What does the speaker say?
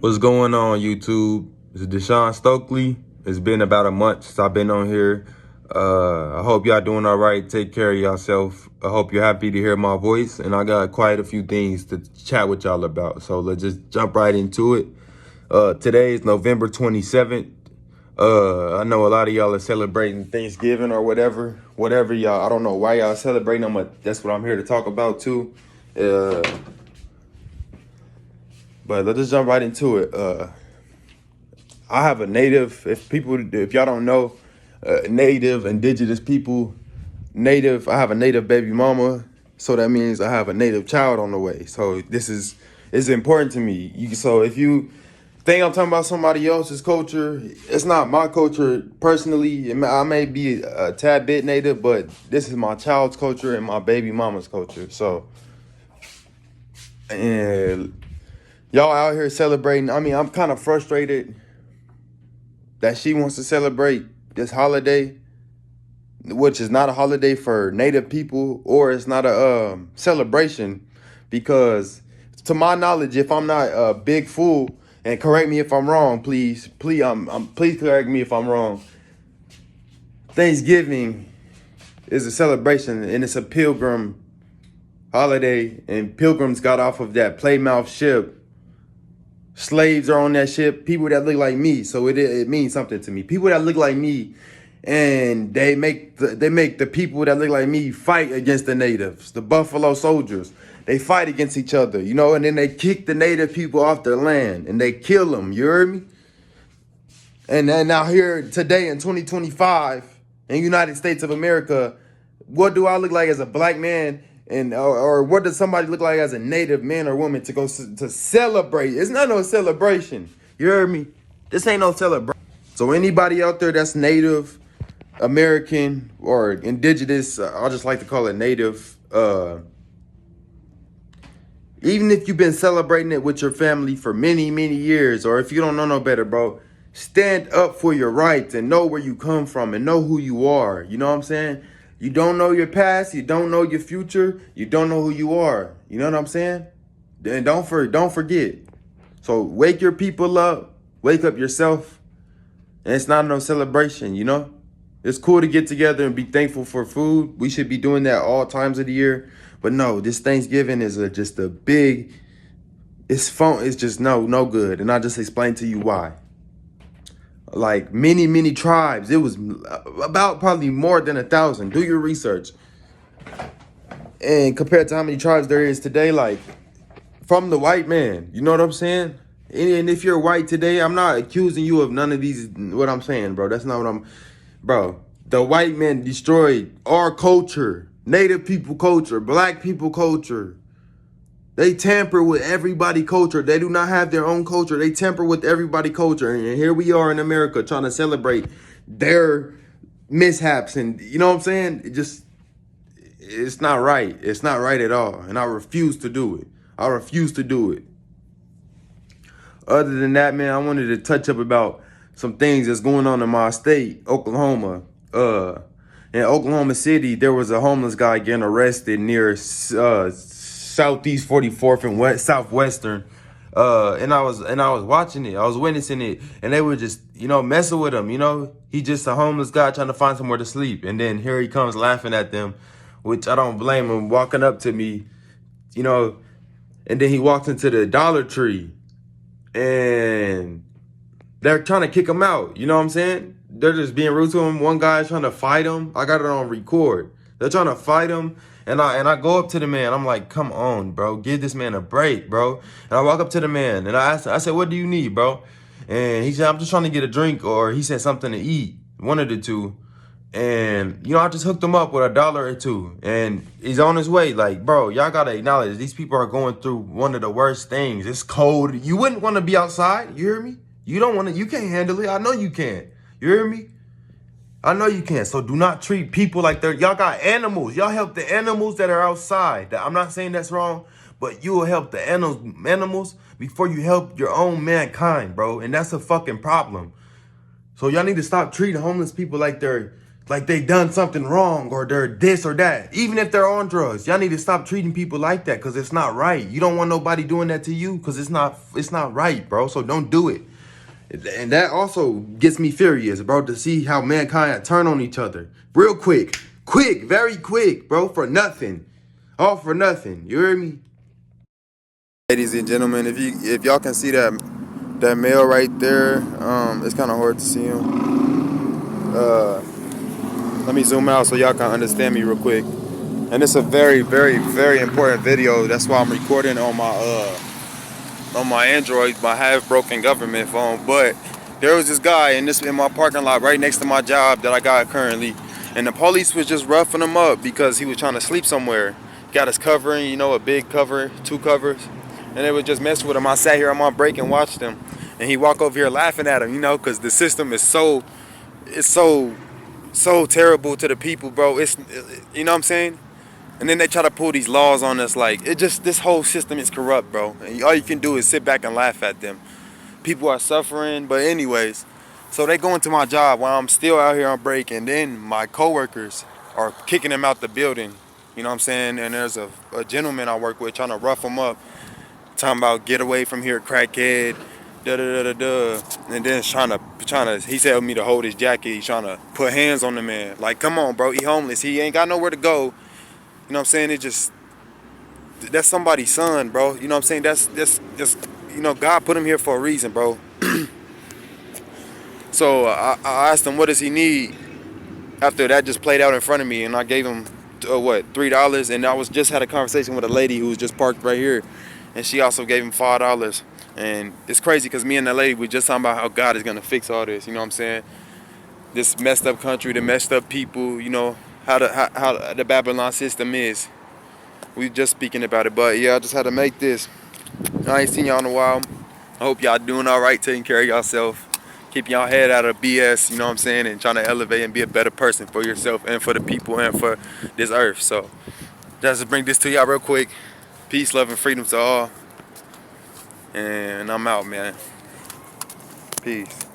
What's going on, YouTube? This is Deshaun Stokely. It's been about a month since I've been on here. I hope y'all doing all right. Take care of yourself. I hope you're happy to hear my voice. And I got quite a few things to chat with y'all about. So let's just jump right into it. Today is November 27th. I know a lot of y'all are celebrating Thanksgiving or whatever. Whatever y'all, I don't know why y'all celebrating them, but that's what I'm here to talk about too. But let's just jump right into it. I have a native, if y'all don't know, native, indigenous people, native, I have a native baby mama. So that means I have a native child on the way. So it's important to me. So if you think I'm talking about somebody else's culture, it's not my culture personally. I may be a tad bit native, but this is my child's culture and my baby mama's culture. So, and y'all out here celebrating. I mean, I'm kind of frustrated that she wants to celebrate this holiday, which is not a holiday for Native people, or it's not a celebration, because to my knowledge, if I'm not a big fool, and correct me if I'm wrong, please correct me if I'm wrong. Thanksgiving is a celebration and it's a pilgrim holiday, and pilgrims got off of that Plymouth ship. Slaves are on that ship, people that look like me, so it means something to me. People that look like me, and they make the people that look like me fight against the natives, the Buffalo Soldiers. They fight against each other, you know, and then they kick the native people off their land and they kill them. You heard me? And then now here today in 2025 in the United States of America, what do I look like as a black man? And or what does somebody look like as a native man or woman to go to celebrate? It's not no celebration. You heard me? This ain't no celebration. So anybody out there that's Native American or indigenous, I just like to call it native. Even if you've been celebrating it with your family for many, many years, or if you don't know no better, bro, stand up for your rights and know where you come from and know who you are. You know what I'm saying? You don't know your past, you don't know your future, you don't know who you are. You know what I'm saying? And don't forget. So wake your people up, wake up yourself. And it's not no celebration, you know? It's cool to get together and be thankful for food. We should be doing that all times of the year. But no, this Thanksgiving is just a big, it's fun. It's just no good. And I'll just explain to you why. Like many tribes, it was about probably more than 1,000. Do your research. And compared to how many tribes there is today, like from the white man, you know what I'm saying? And if you're white today, I'm not accusing you of none of these, what I'm saying, bro. That's not what bro. The white man destroyed our culture, Native people culture, black people culture. They tamper with everybody's culture. They do not have their own culture. They tamper with everybody's culture. And here we are in America trying to celebrate their mishaps. And you know what I'm saying? It's not right. It's not right at all. And I refuse to do it. I refuse to do it. Other than that, man, I wanted to touch up about some things that's going on in my state, Oklahoma. In Oklahoma City, there was a homeless guy getting arrested near Southeast 44th and Southwestern. And I was watching it. I was witnessing it, and they were just, messing with him. He just a homeless guy trying to find somewhere to sleep, and then here he comes laughing at them, which I don't blame him. Walking up to me, and then he walks into the Dollar Tree, and they're trying to kick him out. You know what I'm saying? They're just being rude to him. One guy's trying to fight him. I got it on record. They're trying to fight him. And I go up to the man. I'm like, come on, bro. Give this man a break, bro. And I walk up to the man. And I said, what do you need, bro? And he said, I'm just trying to get a drink. Or he said something to eat. One of the two. And, I just hooked him up with $1 or $2. And he's on his way. Like, bro, y'all got to acknowledge these people are going through one of the worst things. It's cold. You wouldn't want to be outside. You hear me? You don't want to. You can't handle it. I know you can't. You hear me? I know you can't. So do not treat people like y'all got animals. Y'all help the animals that are outside. I'm not saying that's wrong, but you will help the animals before you help your own mankind, bro. And that's a fucking problem. So y'all need to stop treating homeless people like they're like they done something wrong or they're this or that. Even if they're on drugs, y'all need to stop treating people like that because it's not right. You don't want nobody doing that to you because it's not right, bro. So don't do it. And that also gets me furious, bro, to see how mankind turn on each other real quick, very quick, bro, for nothing, all for nothing. You hear me? Ladies and gentlemen, if y'all can see that male right there, it's kind of hard to see him. Let me zoom out so y'all can understand me real quick. And it's a very, very, very important video. That's why I'm recording on my Android, my half-broken government phone. But there was this guy in my parking lot right next to my job that I got currently, and the police was just roughing him up because he was trying to sleep somewhere. Got his covering, you know, a big cover, 2 covers, and they would just mess with him. I sat here on my break and watched him, and he walk over here laughing at him, you know, because the system is so terrible to the people, bro. It's, you know what I'm saying? And then they try to pull these laws on us like this whole system is corrupt, bro. And all you can do is sit back and laugh at them. People are suffering, but anyways, so they go into my job while I'm still out here on break, and then my coworkers are kicking them out the building. You know what I'm saying? And there's a gentleman I work with trying to rough him up, talking about get away from here, crackhead, da da da da da. And then trying to, he told me to hold his jacket. He's trying to put hands on the man. Like, come on, bro, he homeless. He ain't got nowhere to go. You know what I'm saying? That's somebody's son, bro. You know what I'm saying? That's you know, God put him here for a reason, bro. So I asked him, what does he need? After that just played out in front of me, and I gave him, $3. And I just had a conversation with a lady who was just parked right here, and she also gave him $5. And it's crazy because me and that lady, we just talking about how God is going to fix all this. You know what I'm saying? This messed up country, the messed up people, you know, how the Babylon system is. We just speaking about it, but yeah, I just had to make this. I ain't seen y'all in a while. I hope y'all doing all right, taking care of yourself, keeping y'all head out of BS, you know what I'm saying, and trying to elevate and be a better person for yourself and for the people and for this earth. So just to bring this to y'all real quick. Peace, love, and freedom to all. And I'm out, man. Peace.